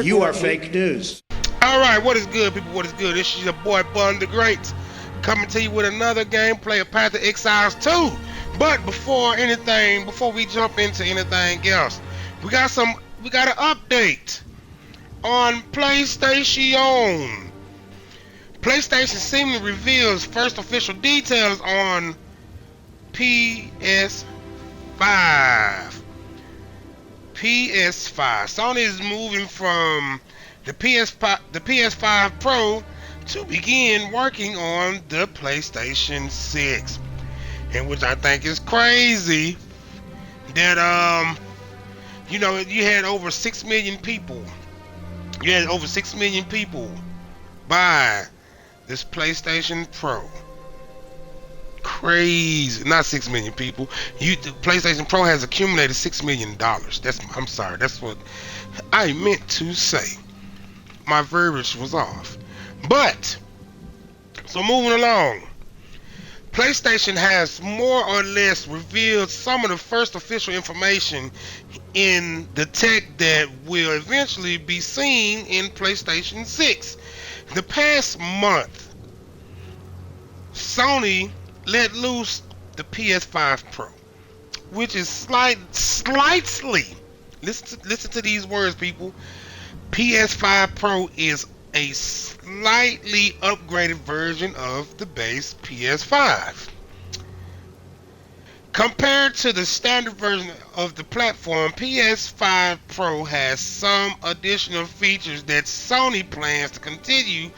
You are fake news. All right, what is good, people? What is good? This is your boy Bun the Great coming to you with another gameplay of Path of Exiles 2. But before we jump into anything else, we got an update on PlayStation. PlayStation seemingly reveals first official details on PS5. PS5. Sony is moving from the PS5 Pro to begin working on the PlayStation 6, and which I think is crazy that you had over 6 million people. You had over 6 million people buy this PlayStation Pro. Crazy. Not 6 million people. The PlayStation Pro has accumulated $6 million. I'm sorry. That's what I meant to say. My verbiage was off. But, so moving along. PlayStation has more or less revealed some of the first official information in the tech that will eventually be seen in PlayStation 6. The past month, Sony let loose the PS5 Pro, which is slightly, listen to these words, people. PS5 Pro is a slightly upgraded version of the base PS5. Compared to the standard version of the platform, PS5 Pro has some additional features that Sony plans to continue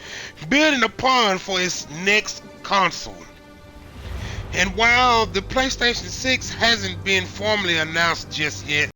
building upon for its next console. And while the PlayStation 6 hasn't been formally announced just yet,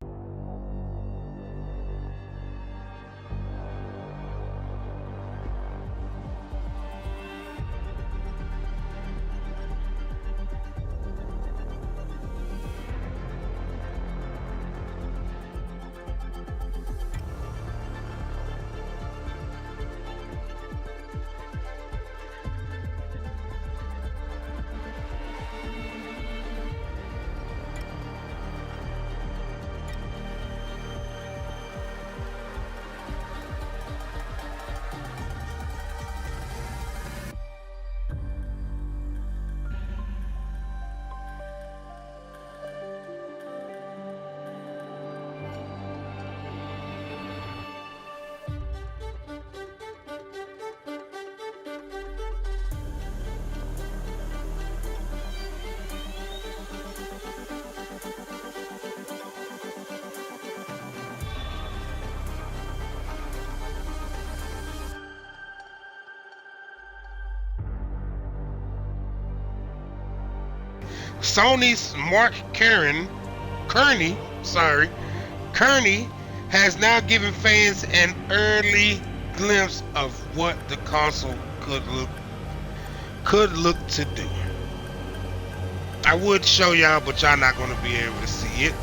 Sony's Mark Kearney has now given fans an early glimpse of what the console could look to do. I would show y'all, but y'all not gonna be able to see it.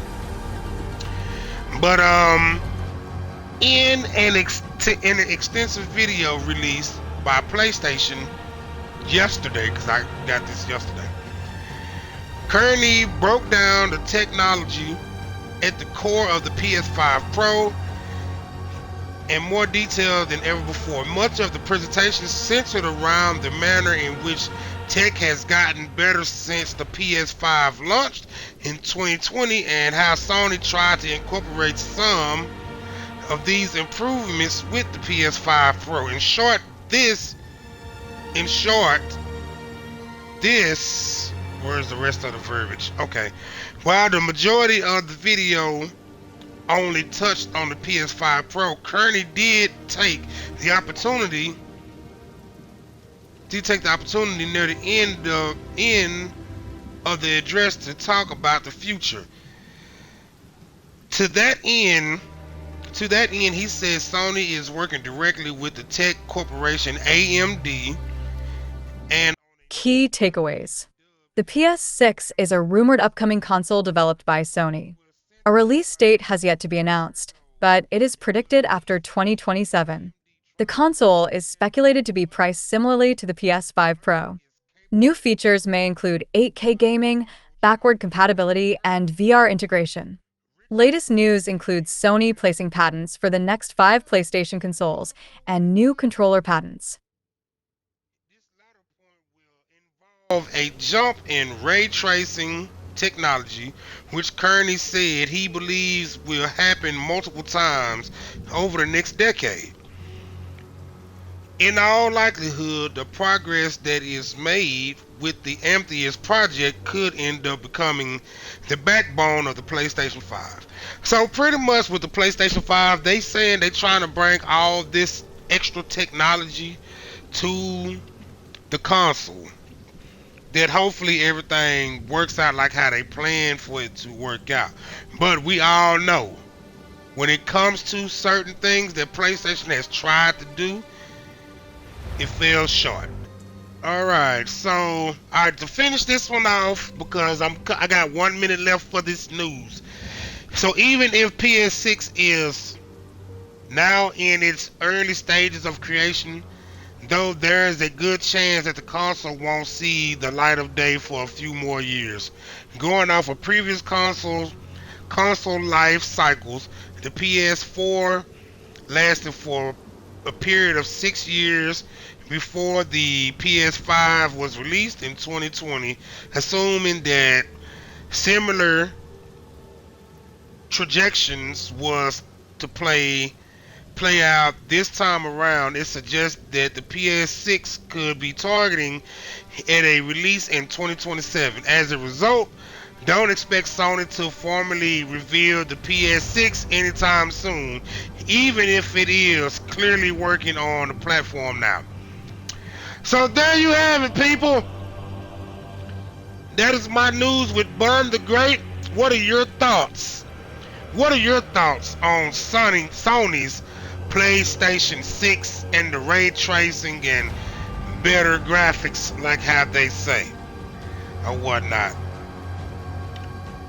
But in an extensive video released by PlayStation yesterday, because I got this yesterday, Kearney broke down the technology at the core of the PS5 Pro in more detail than ever before. Much of the presentation centered around the manner in which tech has gotten better since the PS5 launched in 2020 and how Sony tried to incorporate some of these improvements with the PS5 Pro. In short, this where's the rest of the verbiage? Okay. While the majority of the video only touched on the PS5 Pro, Kearney did take the opportunity near the end of the address to talk about the future. To that end, he says Sony is working directly with the tech corporation AMD and Key takeaways. The PS6 is a rumored upcoming console developed by Sony. A release date has yet to be announced, but it is predicted after 2027. The console is speculated to be priced similarly to the PS5 Pro. New features may include 8K gaming, backward compatibility, and VR integration. Latest news includes Sony placing patents for the next 5 PlayStation consoles and new controller patents. Of a jump in ray tracing technology, which Kearney said he believes will happen multiple times over the next decade. In all likelihood, the progress that is made with the Amethyst project could end up becoming the backbone of the PlayStation 5. So pretty much with the PlayStation 5, they saying they trying to bring all this extra technology to the console, that hopefully everything works out like how they planned for it to work out. But we all know when it comes to certain things that PlayStation has tried to do, it fell short. All right, so to finish this one off, because I got 1 minute left for this news. So even if PS6 is now in its early stages of creation, though there is a good chance that the console won't see the light of day for a few more years. Going off of previous console life cycles, the PS4 lasted for a period of 6 years before the PS5 was released in 2020, assuming that similar trajectories was to play out this time around. It suggests that the PS6 could be targeting at a release in 2027. As a result, don't expect Sony to formally reveal the PS6 anytime soon, even if it is clearly working on the platform now. So there you have it, people. That is my news with Bun the Great. What are your thoughts? What are your thoughts on Sony's PlayStation 6 and the ray tracing and better graphics, like how they say, or whatnot?